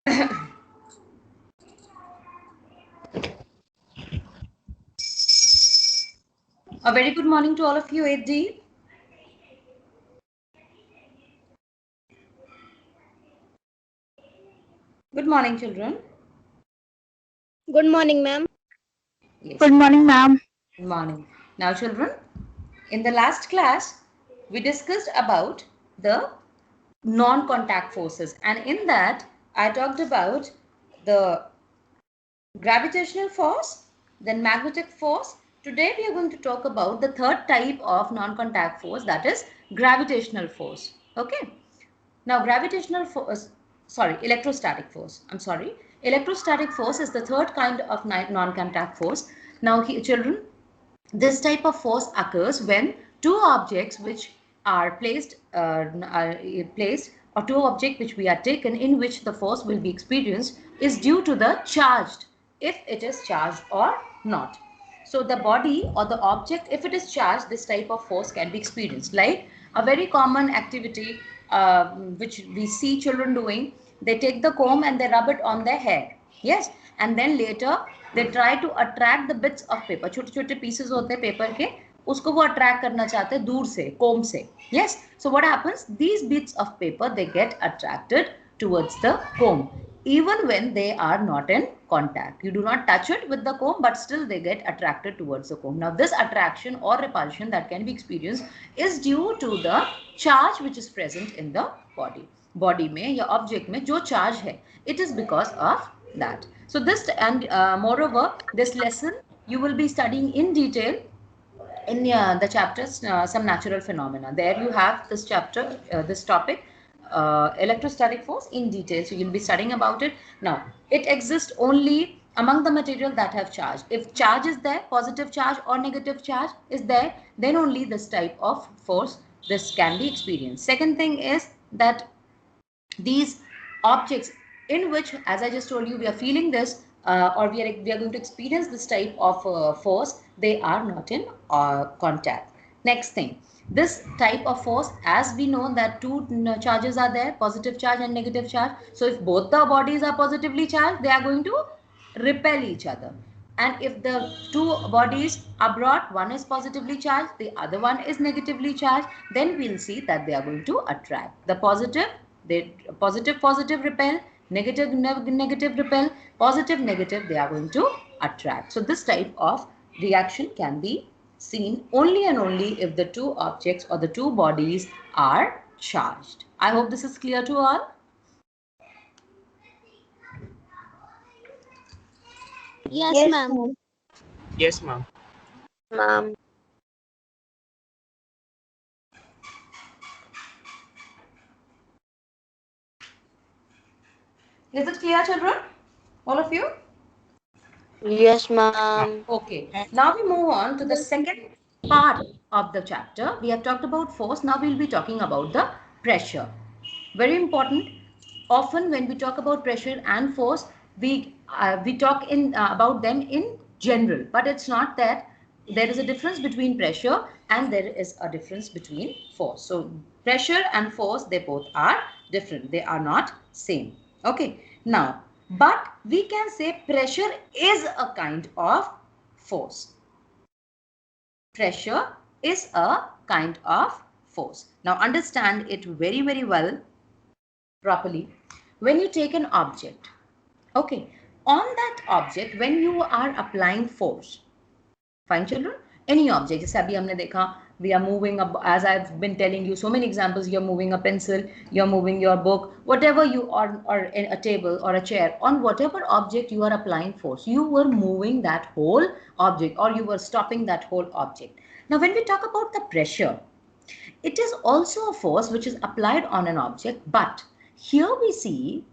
A very good morning to all of you, 8D. Good morning, children. Good morning, ma'am. Yes. Good morning, ma'am. Good morning. Now, children, in the last class, we discussed about the non-contact forces, and in that, I talked about the gravitational force, then magnetic force. Today, we are going to talk about the third type of non-contact force, that is gravitational force. Okay. Now, gravitational force, electrostatic force. I'm sorry. Electrostatic force is the third kind of non-contact force. Now, children, this type of force occurs when two objects which are placed, or two objects which we are taken in which the force will be experienced is due to the charged, if it is charged or not. So the body or the object, if it is charged, this type of force can be experienced. Like a very common activity which we see children doing, they take the comb and they rub it on their hair. Yes, and then later they try to attract the bits of paper. छोटे छोटे pieces होते हैं paper के, उसको वो attract करना चाहते हैं दूर से, comb से. Yes, so what happens? These bits of paper, they get attracted towards the comb even when they are not in contact. You do not touch it with the comb, but still they get attracted towards the comb. Now this attraction or repulsion that can be experienced is due to the charge which is present in the body में या object में जो charge है, it is because of that. So this, and moreover, this lesson you will be studying in detail in the chapters some natural phenomena. There you have this chapter, this topic, electrostatic force in detail. So you'll be studying about it. Now, it exists only among the material that have charge. If charge is there, positive charge or negative charge is there, then only this type of force, this can be experienced. Second thing is that these objects in which, as I just told you, we are feeling this or we are going to experience this type of force, they are not in contact. Next thing, this type of force, as we know that two charges are there, positive charge and negative charge. So if both the bodies are positively charged, they are going to repel each other. And if the two bodies are brought, one is positively charged, the other one is negatively charged, then we'll see that they are going to attract. The positive, they positive repel, negative repel, positive negative, they are going to attract. So this type of reaction can be seen only and only if the two objects or the two bodies are charged. I hope this is clear to all. Yes, ma'am. Yes, ma'am. Ma'am. Is it clear, children? All of you? Yes, ma'am. Okay. Now we move on to the second part of the chapter. We have talked about force. Now we'll be talking about the pressure. Very important. Often when we talk about pressure and force, we talk in about them in general, but it's not that. There is a difference between pressure and there is a difference between force. So pressure and force, they both are different. They are not same. Okay. Now, but we can say pressure is a kind of force. Pressure is a kind of force. Now understand it very, very well, properly. When you take an object, okay, on that object, when you are applying force, fine children, any object, जैसे अभी हमने देखा, we are moving up, as I've been telling you so many examples, you're moving a pencil, you're moving your book, whatever you are, or in a table or a chair, on whatever object you are applying force, you were moving that whole object or you were stopping that whole object. Now when we talk about the pressure, it is also a force which is applied on an object, but here we see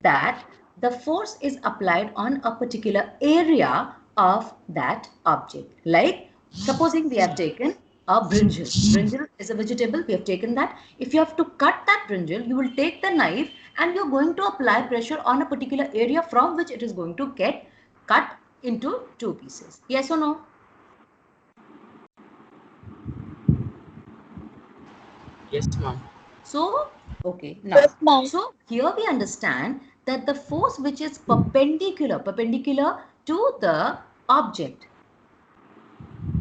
that the force is applied on a particular area of that object. Like supposing we have taken a brinjal. Brinjal is a vegetable. We have taken that. If you have to cut that brinjal, you will take the knife and you're going to apply pressure on a particular area from which it is going to get cut into two pieces. Yes or no? Yes, ma'am. So, okay, now, so here we understand that the force which is perpendicular to the object,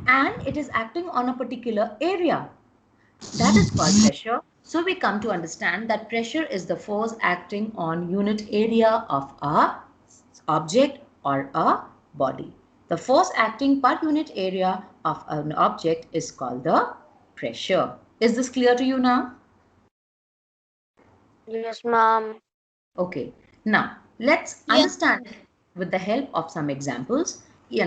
and it is acting on a particular area, that is called pressure. So we come to understand that pressure is the force acting on unit area of a object or a body. The force acting per unit area of an object is called the pressure. Is this clear to you now? Yes, ma'am. Okay. Now let's understand it with the help of some examples. Yeah,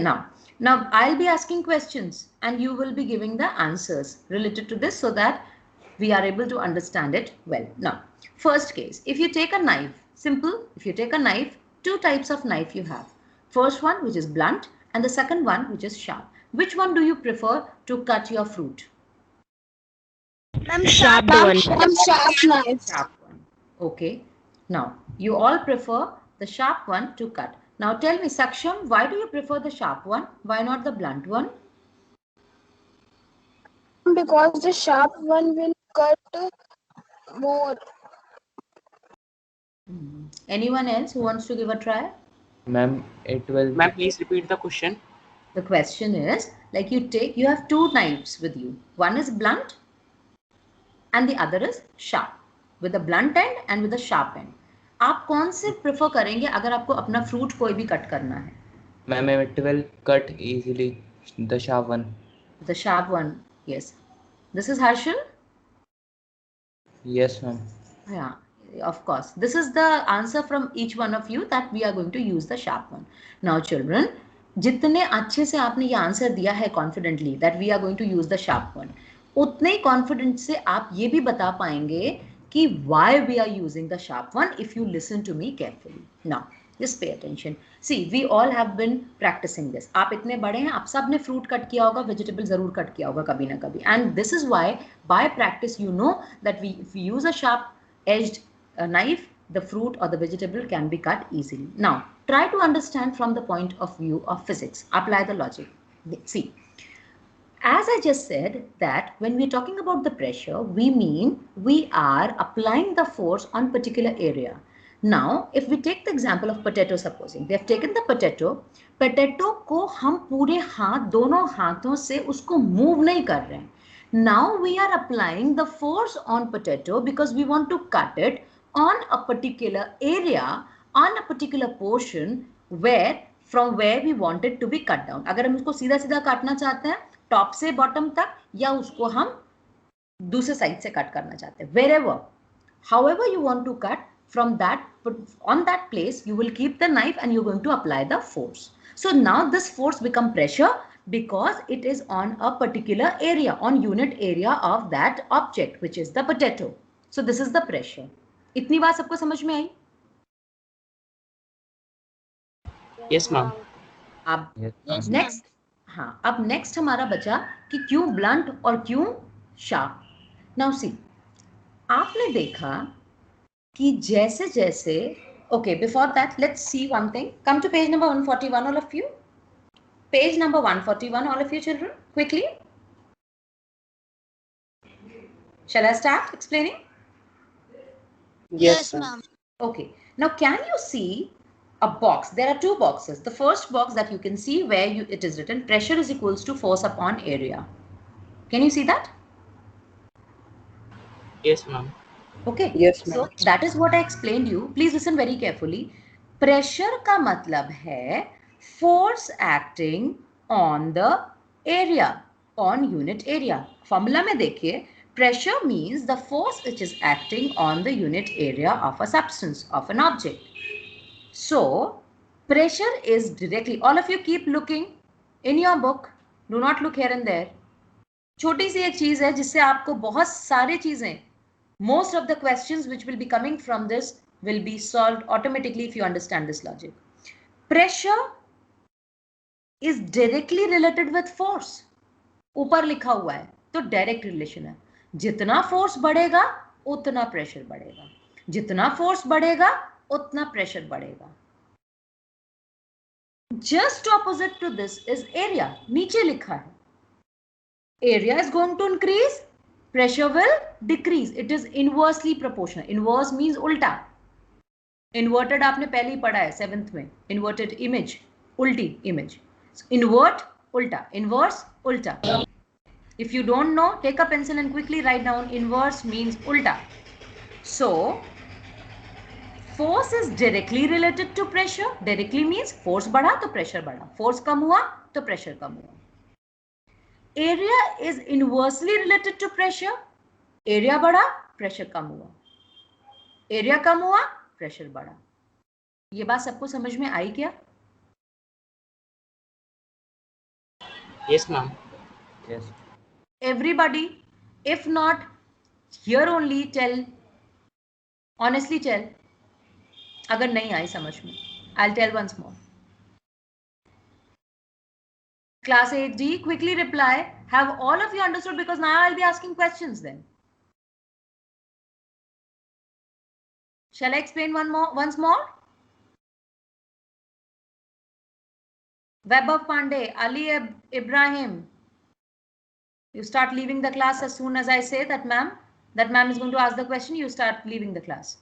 now I'll be asking questions and you will be giving the answers related to this so that we are able to understand it well. Now, first case, if you take a knife, simple, if you take a knife, two types of knife you have. First one which is blunt and the second one which is sharp. Which one do you prefer to cut your fruit? Ma'am, Sharp one. Sharp knife. Sharp one. Okay. Now, you all prefer the sharp one to cut. Now tell me, Saksham, why do you prefer the sharp one? Why not the blunt one? Because the sharp one will cut more. Anyone else who wants to give a try? Ma'am, it will. Ma'am, please repeat the question. The question is, like you have two knives with you. One is blunt and the other is sharp, with a blunt end and with a sharp end. आप कौन से prefer करेंगे अगर आपको अपना fruit कोई भी cut करना है? Ma'am, it will cut easily the sharp one. The sharp one, yes. This is Harshal? Yes, ma'am. Yeah, of course. This is the answer from each one of you that we are going to use the sharp one. Now children, जितने अच्छे से आपने ये answer दिया है confidently that we are going to use the sharp one, उतने ही confident से आप ये भी बता पाएंगे कि why we are using the sharp one if you listen to me carefully. Now, just pay attention. See, we all have been practicing this. आप इतने बड़े हैं, आप सब ने fruit कट किया होगा, vegetable जरूर कट किया होगा कभी ना कभी. And this is why by practice you know that if we use a sharp edged knife, the fruit or the vegetable can be cut easily. Now, try to understand from the point of view of physics. Apply the logic. See, as I just said that when we're talking about the pressure, we mean we are applying the force on particular area. Now, if we take the example of potato, supposing they have taken the potato को हम पूरे हाथ, दोनों हाथों से उसको move नहीं कर रहे हैं. Now we are applying the force on potato because we want to cut it on a particular area, on a particular portion from where we want it to be cut down. अगर हम उसको सीधा सीधा काटना चाहते हैं top से bottom तक, या उसको हम दूसरे साइड से कट करना चाहते हैं, wherever, however you want to cut, from that, on that place you will keep the knife and you're going to apply the force. So now this force become pressure because it is on a particular area, on unit area of that object, which is the potato. So this is the pressure. इतनी बात सबको समझ में आई? Yes, ma'am. अब Yes, next, हाँ, अब next हमारा बचा कि क्यों ब्लंट और क्यों शार्प. नाउ सी, आपने देखा कि जैसे जैसे, okay, before that let's see one thing. Come to page number 141, all of you. Page number 141, all of you children, quickly. Shall I start explaining? Yes, ma'am. Okay, now can you see a box? There are two boxes. The first box that you can see where it is written pressure is equals to force upon area. Can you see that? Yes, ma'am. Okay. Yes, ma'am. So that is what I explained you. Please listen very carefully. Pressure का मतलब है force acting on the area, on unit area. Formula में देखिए, pressure means the force which is acting on the unit area of a substance, of an object. So pressure is directly, all of you keep looking in your book. Do not look here and there. छोटी सी एक चीज है जिससे आपको बहुत सारी चीजें, most of the questions which will be coming from this will be solved automatically if you understand this logic. Pressure is directly related with force. ऊपर लिखा हुआ है तो डायरेक्ट रिलेशन है. जितना फोर्स बढ़ेगा उतना प्रेशर बढ़ेगा, जितना फोर्स बढ़ेगा उतना प्रेशर बढ़ेगा. Just opposite to this is area. नीचे लिखा है area is going to increase, pressure will decrease. It is inversely proportional. Inverse means ulta. Inverted आपने पहले ही पढ़ा है 7th में. इन्वर्टेड इमेज, उल्टी इमेज. इन्वर्ट, उल्टा. इनवर्स, उल्टा. If you don't know, take a pencil and quickly write down inverse means ulta. So, force is directly related to pressure. Directly means force बढ़ा तो pressure बढ़ा. Force कम हुआ तो pressure कम हुआ. Area is inversely related to pressure. Area बढ़ा, pressure कम हुआ. Area कम हुआ, pressure बढ़ा. ये बात सबको समझ में आई क्या? Yes, ma'am. Yes. Everybody, if not, here only tell, honestly tell. अगर नहीं आई समझ में, I'll tell once more. Class 8D, quickly reply. Have all of you understood? Because now I'll be asking questions then. Shall I explain once more? Vaibhav Pandey, Ali Ibrahim. You start leaving the class as soon as I say that ma'am is going to ask the question, you start leaving the class.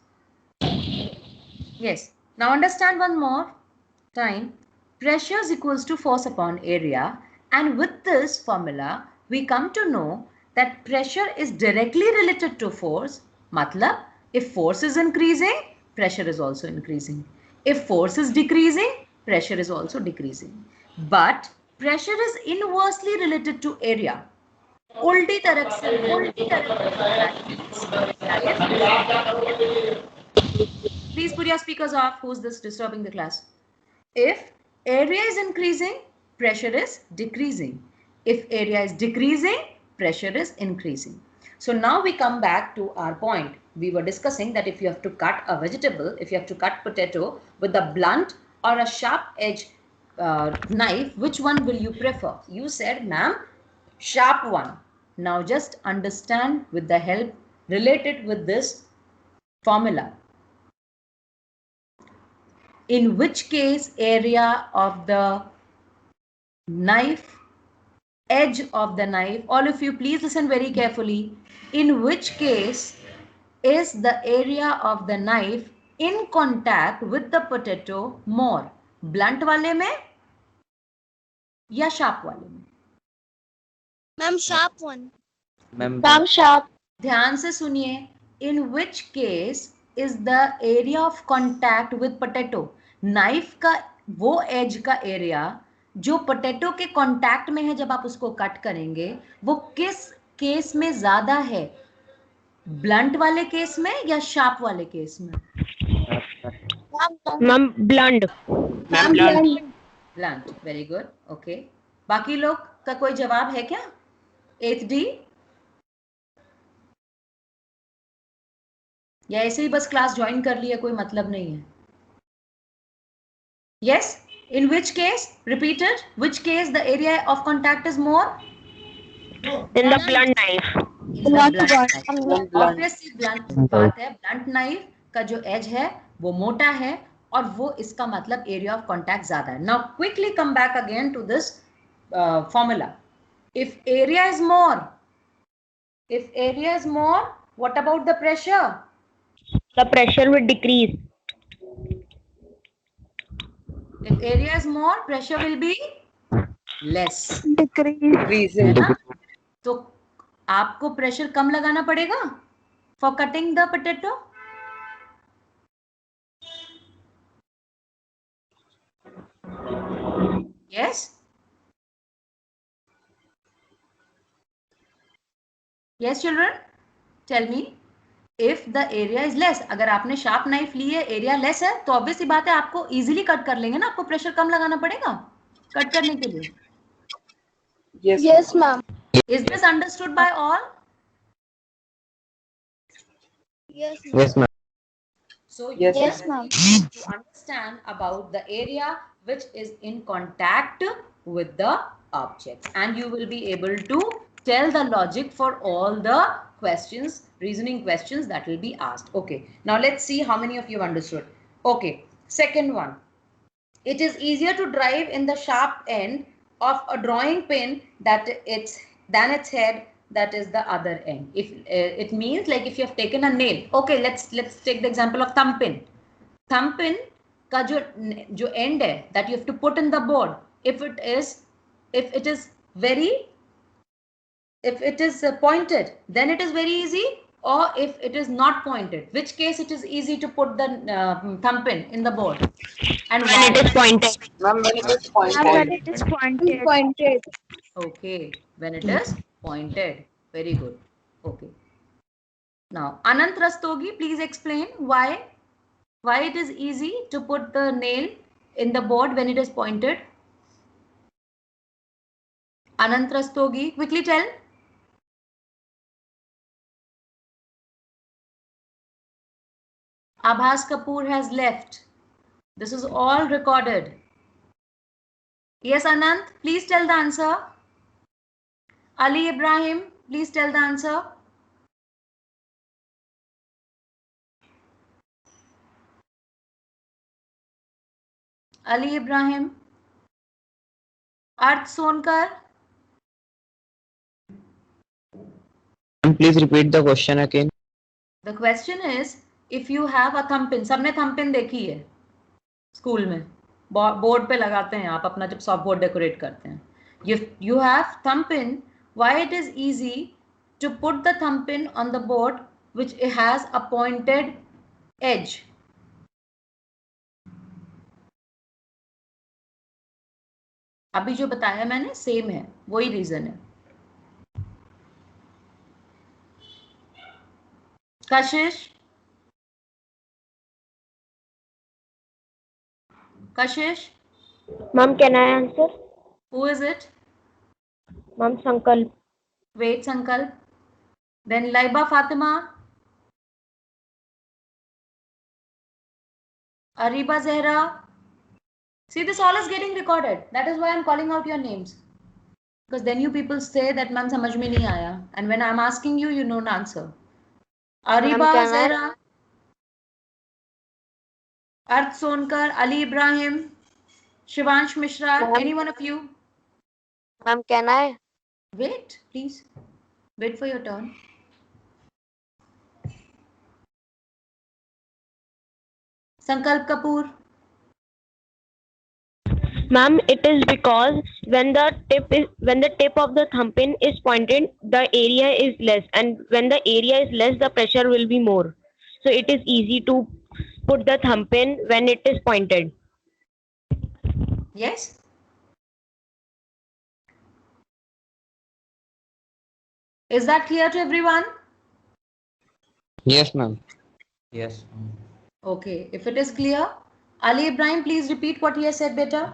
Yes. Now understand one more time. Pressure is equals to force upon area, and with this formula we come to know that pressure is directly related to force. Matlab, if force is increasing, pressure is also increasing. If force is decreasing, pressure is also decreasing. But pressure is inversely related to area. उल्टी तरफ से please put your speakers off. Who's this disturbing the class? If area is increasing, pressure is decreasing. If area is decreasing, pressure is increasing. So now we come back to our point. We were discussing that if you have to cut a vegetable, if you have to cut potato with a blunt or a sharp edge knife, which one will you prefer? You said, ma'am, sharp one. Now just understand with the help related with this formula. In which case area of the knife, edge of the knife, all of you please listen very carefully. In which case is the area of the knife in contact with the potato more? Blunt वाले में या sharp वाले में? Ma'am, sharp one. Ma'am, sharp. ध्यान से सुनिए. In which case is the area of contact with potato? Knife का वो edge का area जो पोटैटो के कांटेक्ट में है जब आप उसको कट करेंगे, वो किस केस में ज्यादा है? ब्लंट वाले केस में या शार्प वाले केस में? Ma'am, blunt. Ma'am, blunt. Blunt. Very good. Okay. बाकी लोग का कोई जवाब है क्या? 8th D या ऐसे ही बस क्लास ज्वाइन कर लिया, कोई मतलब नहीं है? Yes. In which case, repeated, which case the area of contact is more? In the blunt knife. In the blunt knife. Obviously blunt बात है. Blunt knife का जो edge है वो मोटा है और वो इसका मतलब area of contact ज्यादा है. Now quickly come back again to this formula. If area is more, what about the pressure? The pressure will decrease. If area is more, pressure will be less. Decrease. है ना? तो आपको pressure कम लगाना पड़ेगा for cutting the potato. Yes. Yes, children. Tell me. If the area is less, अगर आपने sharp knife ली है, area less है, तो ऑब्वियस सी बात है आपको इजीली कट कर लेंगे ना, आपको प्रेशर कम लगाना पड़ेगा कट करने के लिए. Yes, ma'am. Is this understood by all? Yes, yes, ma'am. So Yes, you ma'am. need to understand about the area which is in contact with the object, and you will be able to tell the logic for all the questions, reasoning questions that will be asked. Okay, now let's see how many of you have understood. Okay, second one. It is easier to drive in the sharp end of a drawing pin than its head, that is the other end. If it means like if you have taken a nail. Okay, let's take the example of thumb pin. thumbpin का जो end है that you have to put in the board, if it is pointed, then it is very easy, or if it is not pointed, which case it is easy to put the thumbpin in the board. And When it is pointed. Ma'am, when it is pointed. Okay, when it is pointed. Very good. Okay. Now, Anant Rastogi, please explain why it is easy to put the nail in the board when it is pointed. Anant Rastogi, quickly tell. Abhas Kapoor has left. This is all recorded. Yes, Anant, please tell the answer. Ali Ibrahim, please tell the answer. Ali Ibrahim. Arth Sonkar. Please repeat the question again. The question is, if you have a thumbpin, सबने thumbpin देखी है school में, board पे लगाते हैं आप अपना जब सॉफ्ट बोर्ड डेकोरेट करते हैं. You have thumbpin. Why it is easy to put the thumbpin on the board which has a pointed edge? अभी जो बताया मैंने सेम है, वही रीजन है. Kashish. Ma'am, can I answer? Who is it? Ma'am, Sankalp. Wait, Sankalp. Then Laiba Fatima. Ariba Zehra. See, this all is getting recorded. That is why I'm calling out your names. Because then you people say that ma'am samajh mein nahi aaya. And when I'm asking you, you know the answer. Ariba Zehra. Arth Sonkar, Ali Ibrahim, Shivansh Mishra, any one of you? Ma'am, can I? Wait, please. Wait for your turn. Sankalp Kapoor. Ma'am, it is because when the tip of the thumbpin is pointed, the area is less, and when the area is less, the pressure will be more. So it is easy to put the thumbpin when it is pointed. Yes? Is that clear to everyone? Yes, ma'am. Yes. Okay, if it is clear, Ali Ibrahim, please repeat what he has said better.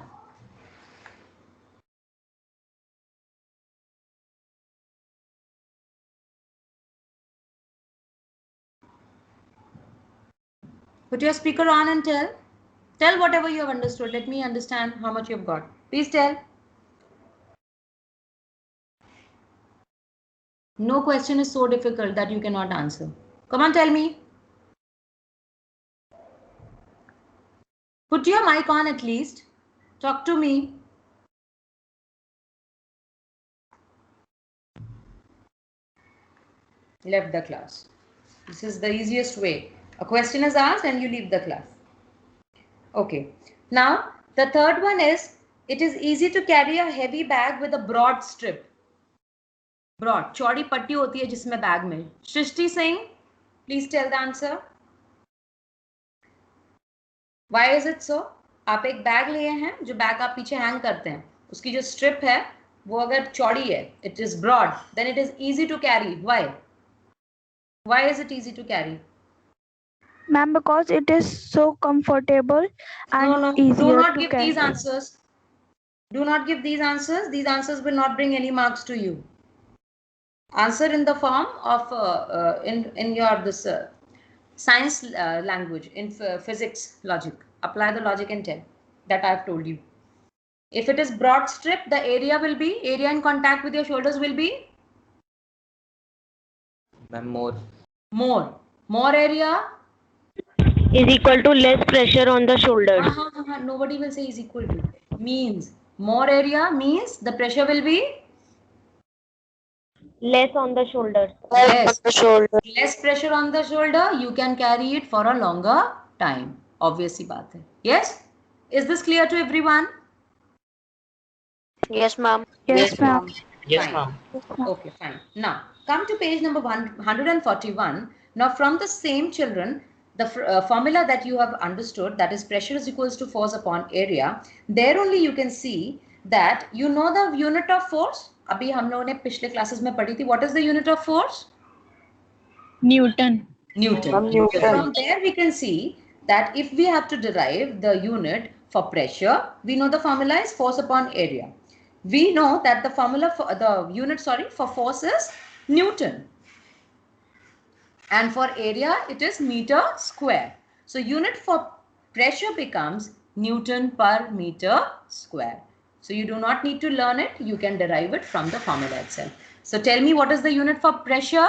Put your speaker on and tell. Tell whatever you have understood. Let me understand how much you have got. Please tell. No question is so difficult that you cannot answer. Come on, tell me. Put your mic on at least. Talk to me. Left the class. This is the easiest way. A question is asked and you leave the class. Okay. Now, the third one is, it is easy to carry a heavy bag with a broad strip. Broad, चौड़ी पट्टी होती है जिसमें bag में. Shrishti Singh, please tell the answer. Why is it so? आप एक bag लिए हैं, जो बैग आप पीछे हैंग करते हैं, उसकी जो स्ट्रिप है वो अगर चौड़ी है, it is broad, then it is easy to carry. Why? Why is it easy to carry? Ma'am, because it is so comfortable and easier do not to give carry. these answers. Do not give these answers. These answers will not bring any marks to you. Answer in the form of in your this science language, in physics logic. Apply the logic and tell that I have told you. If it is broad strip, the area in contact with your shoulders will be more area Is equal to less pressure on the shoulders. Nobody will say is equal to. Means more area means the pressure will be Less on the shoulders. Less pressure on the shoulder. You can carry it for a longer time. Obvious ही बात है. Yes? Is this clear to everyone? Yes, ma'am. Yes, ma'am. Yes, Fine. ma'am. Okay, fine. Now, come to page number 141. Now, from the same children, the formula that you have understood, that is pressure is equals to force upon area, there only you can see that you know the unit of force. अभी हम लोगों ने पिछले classes में पढ़ी थी. What is the unit of force? Newton. Newton. So from there we can see that if we have to derive the unit for pressure, we know the formula is force upon area. We know that the formula for the unit, for force is Newton. And for area, it is meter square. So unit for pressure becomes Newton per meter square. So you do not need to learn it. You can derive it from the formula itself. So tell me, what is the unit for pressure?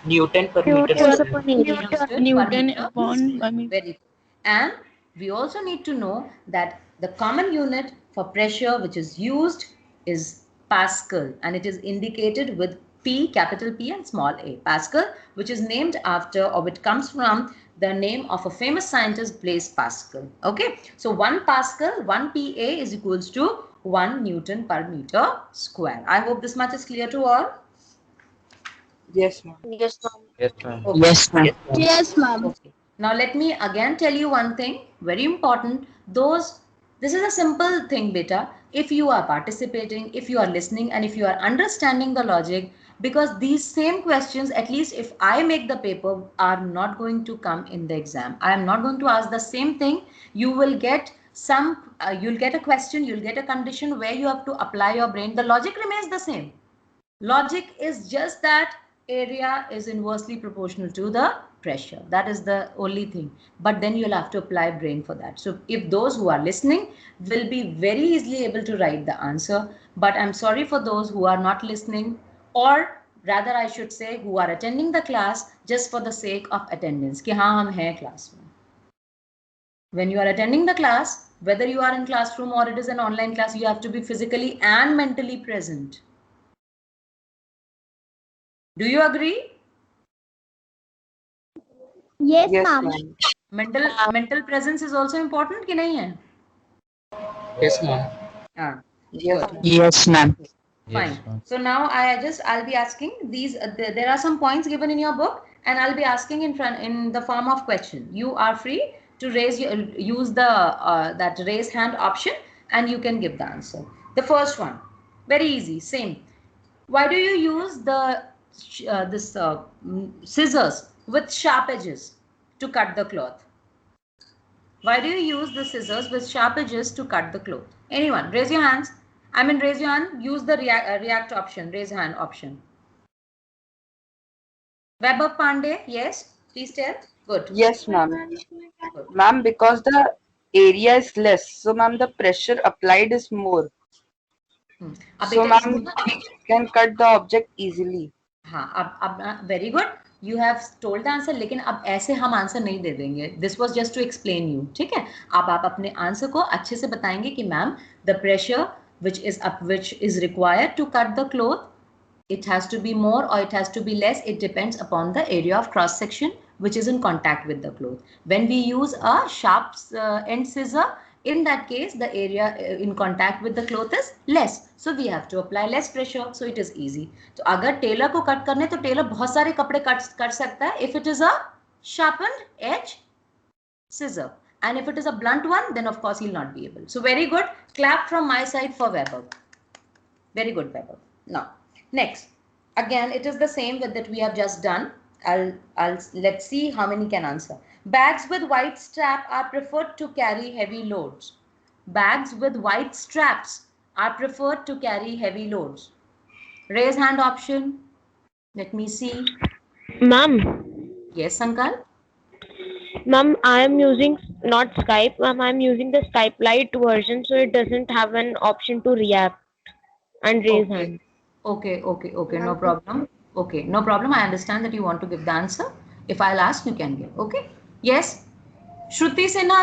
Newton per meter square. Newton upon Very good. And we also need to know that the common unit for pressure which is used is Pascal, and it is indicated with P, capital P and small a. Pascal, which is named after, or which comes from the name of a famous scientist, Blaise Pascal. Okay, so 1 Pascal, 1 PA is equals to 1 Newton per meter square. I hope this much is clear to all. Yes, ma'am. Yes, ma'am. Yes, ma'am. Okay. Yes, ma'am. Yes, ma'am. Okay. Now let me again tell you one thing, very important. This is a simple thing, beta. If you are participating, if you are listening, and if you are understanding the logic, because these same questions, at least if I make the paper, are not going to come in the exam. I am not going to ask the same thing. You will get you'll get a question, you'll get a condition where you have to apply your brain. The logic remains the same. Logic is just that area is inversely proportional to the pressure. That is the only thing. But then you'll have to apply brain for that. So if those who are listening will be very easily able to write the answer, but I'm sorry for those who are not listening, or rather I should say who are attending the class just for the sake of attendance. कि हाँ हम हैं class में. When you are attending the class, whether you are in classroom or it is an online class, you have to be physically and mentally present. Do you agree? Yes, Yes, ma'am. ma'am. Mental presence is also important कि नहीं है? Yes, ma'am. Ah, Yes, good. ma'am. Yes, ma'am. Fine. Yes, ma'am. So now I'll be asking these. There are some points given in your book, and I'll be asking in the form of question. You are free to use the that raise hand option, and you can give the answer. The first one, very easy, same. Why do you use the scissors with sharp edges to cut the cloth? Why do you use the scissors with sharp edges to cut the cloth? Anyone? Raise your hands. I mean, raise your hand. Use the react option. Raise hand option. Vaibhav Pandey, yes. Please tell. Good. Yes, ma'am. Good. Ma'am, because the area is less, so ma'am, the pressure applied is more. अब So बेटा ma'am, इसको ना we can cut the object easily. हाँ अब very good you have told the answer लेकिन अब ऐसे हम आंसर नहीं दे देंगे this was just to explain you ठीक है अब आप अपने आंसर को अच्छे से बताएंगे कि ma'am the pressure which is required to cut the cloth it has to be more or it has to be less it depends upon the area of cross section which is in contact with the cloth when we use a sharp end scissor in that case the area in contact with the cloth is less so we have to apply less pressure so it is easy तो अगर Taylor को cut करने तो Taylor बहुत सारे कपड़े cut सकता है if it is a sharpened edge scissor and if it is a blunt one then of course he'll not be able so very good clap from my side for Weber very good Weber now next again it is the same with that we have just done I'll let's see how many can answer bags with white strap are preferred to carry heavy loads bags with white straps are preferred to carry heavy loads raise hand option let me see Ma'am, yes Sankal ma'am, I am using not Skype, ma'am. I am using the Skype Lite version, so it doesn't have an option to react and raise okay hand. okay no problem okay no problem I understand that you want to give the answer if I'll ask you can give okay yes Shruti Sinha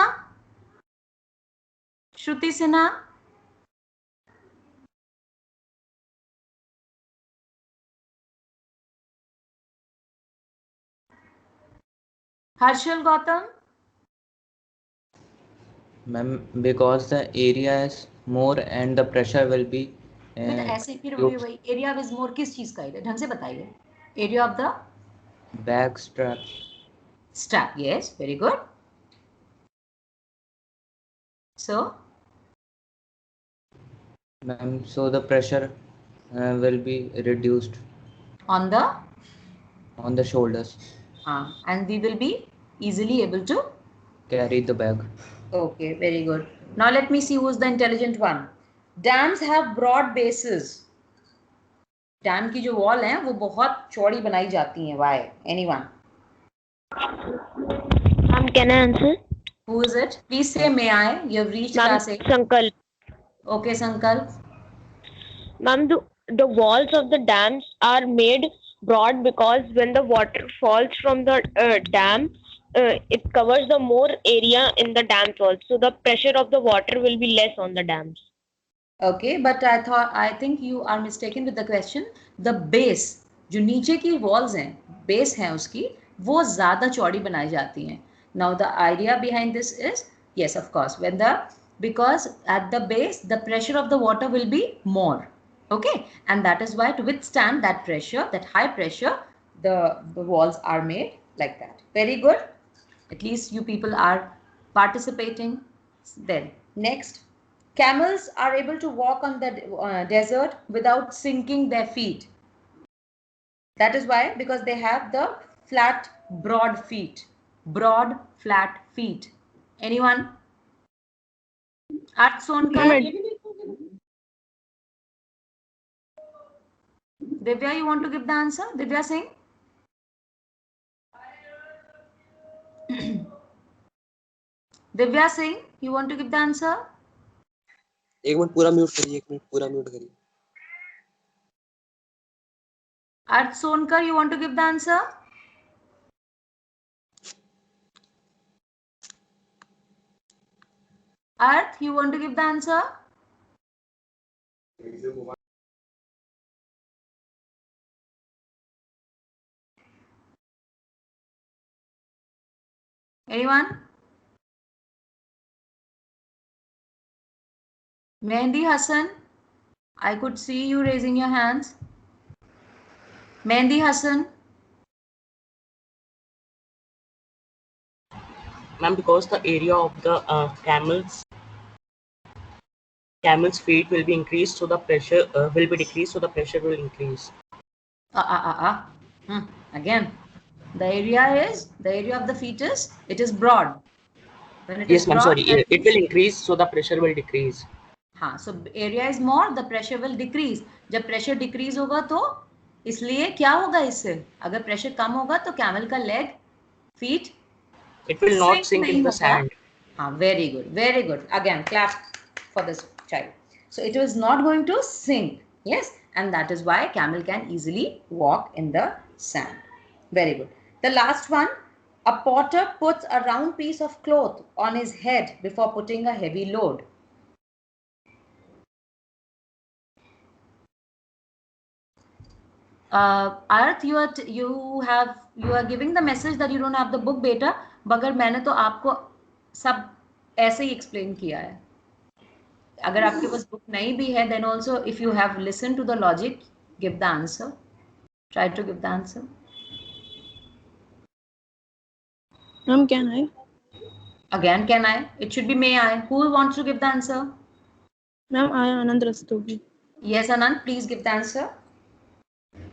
Harshal, Gautam? Ma'am, because the area is more and the pressure will be बेटा ऐसे ही फिर reduced. वही area is more किस चीज का है, ढंग से बताइए. Area of the Back strap. strap. Yes, very good. So Ma'am, so the pressure will be reduced on the on the shoulders. and we will be easily able to. Carry the bag. Okay, very good. Now let me see who's the intelligent one. Dams have broad bases. Dam की जो wall है वो बहुत चौड़ी बनाई जाती है. Why? Anyone? Can I answer? Who is it? Please say may I. You have reached Ma'am, class 8. Sankalp. Okay, Sankalp. Ma'am, the walls of the dams are made broad because when the water falls from the dam, it covers the more area in the dam walls. So the pressure of the water will be less on the dams. Okay, but I think you are mistaken with the question. The base, जो नीचे की walls हैं, base है उसकी, वो ज़्यादा चौड़ी बनाई जाती हैं. Now the idea behind this is, yes, of course, because at the base the pressure of the water will be more. Okay, and that is why to withstand that pressure, that high pressure, the walls are made like that. Very good. At least you people are participating. Then next. Camels are able to walk on the desert without sinking their feet. That is why, because they have the flat, broad feet. Broad, flat feet. Anyone? Arth Sonkar? Divya, you want to give the answer? Divya Singh? Divya Singh, you want to give the answer? एक minute पूरा mute करिए, एक minute पूरा mute करिए. Arth Sonkar, you want to give the answer? Arth, you want to give the answer? Anyone? Mehndi Hassan, I could see you raising your hands. Mehndi Hassan. Ma'am, because the area of the camel's feet will be increased, so the pressure will be decreased, so the pressure will increase. Again, the area of the fetus, it is broad. When it Yes, is ma'am. broad, Sorry, it will increase, so the pressure will decrease. हाँ, so area is more, the pressure will decrease. जब pressure decrease होगा तो इसलिए क्या होगा इससे? अगर pressure कम होगा तो camel का leg, feet, it will not sink in the sand. हाँ, very good, very good. Again, clap for this child. So it was not going to sink, yes, and that is why camel can easily walk in the sand. Very good. The last one, a potter puts a round piece of cloth on his head before putting a heavy load. Arth, you are giving the message that you don't have the book, beta. मगर मैंने तो आपको सब ऐसे ही explain किया है. अगर आपके पास book नहीं भी है, then also if you have listened to the logic, give the answer. Try to give the answer. Ma'am, can I? Again, can I? It should be may I. Who wants to give the answer? Ma'am, I am Anand Rastogi. Yes, Anand, please give the answer.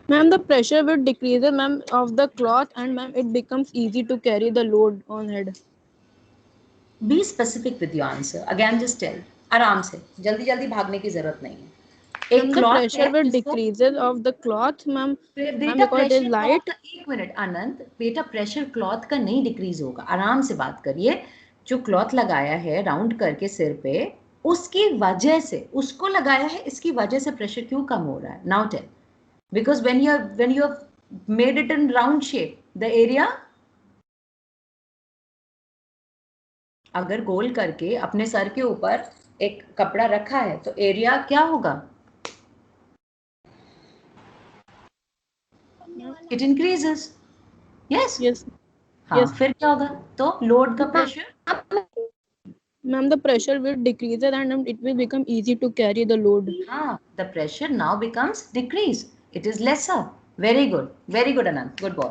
Ma'am, the pressure will decrease, ma'am, of the cloth, and ma'am, it becomes easy to carry the load on head. Be specific with your answer. Again, just tell. आराम से, जल्दी जल्दी भागने की जरूरत नहीं है. The pressure will decreases of the cloth, ma'am, because it is light. एक मिनट आनंद, बेटा प्रेशर क्लॉथ का नहीं डिक्रीज होगा. आराम से बात करिए. जो क्लॉथ लगाया है राउंड करके सिर पे, उसकी वजह से, उसको लगाया है, इसकी वजह से प्रेशर क्यों कम हो रहा है? Now tell. Because when you have made it in round shape, the area, अगर गोल करके अपने सर के ऊपर एक कपड़ा रखा है तो एरिया क्या होगा? It increases. Yes. Yes. हाँ Yes. फिर क्या होगा? तो लोड का pressure, Ma'am, the pressure will decrease and it will become easy to carry the load. हाँ, the pressure now becomes decrease. It is lesser. Very good. Very good, Anand. Good boy.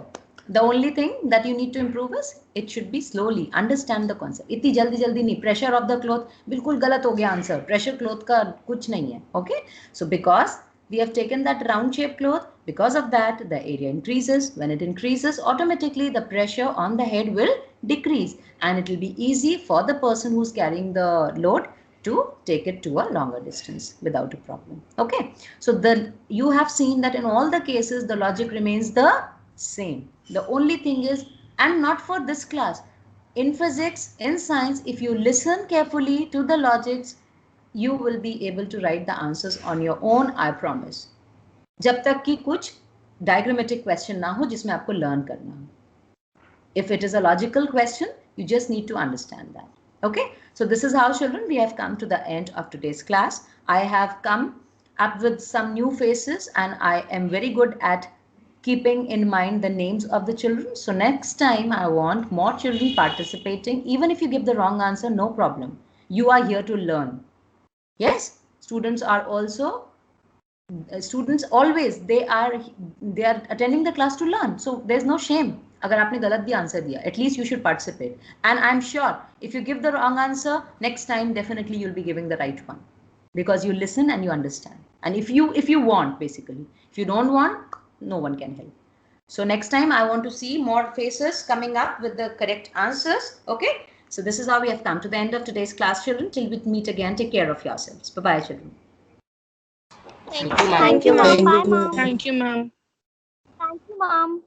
The only thing that you need to improve is it should be slowly. Understand the concept. इतनी जल्दी जल्दी नहीं. Pressure of the cloth बिल्कुल गलत हो गया answer. Pressure cloth का कुछ नहीं है. Okay. So because we have taken that round shaped cloth, because of that the area increases. When it increases, automatically the pressure on the head will decrease, and it will be easy for the person who's carrying the load to take it to a longer distance without a problem. Okay, so you have seen that in all the cases the logic remains the same. The only thing is, and not for this class, in physics, in science, if you listen carefully to the logics, you will be able to write the answers on your own, I promise. जब तक कि कुछ diagrammatic question ना हो जिसमें आपको learn करना हो. If it is a logical question, you just need to understand that. Okay, so this is how, children, we have come to the end of today's class. I have come up with some new faces, and I am very good at keeping in mind the names of the children. So next time I want more children participating. Even if you give the wrong answer, no problem. You are here to learn. Yes, students are also students always they are attending the class to learn, so there's no shame. अगर आपने गलत भी answer दिया, at least you should participate. And I'm sure if you give the wrong answer, next time definitely you'll be giving the right one, because you listen and you understand. And if you want, basically, if you don't want, no one can help. So next time I want to see more faces coming up with the correct answers. Okay, so this is how we have come to the end of today's class, children. Till we meet again, take care of yourselves. Bye bye, children. Thank you, ma'am. Thank you, ma'am. Thank you, ma'am. Thank you, ma'am.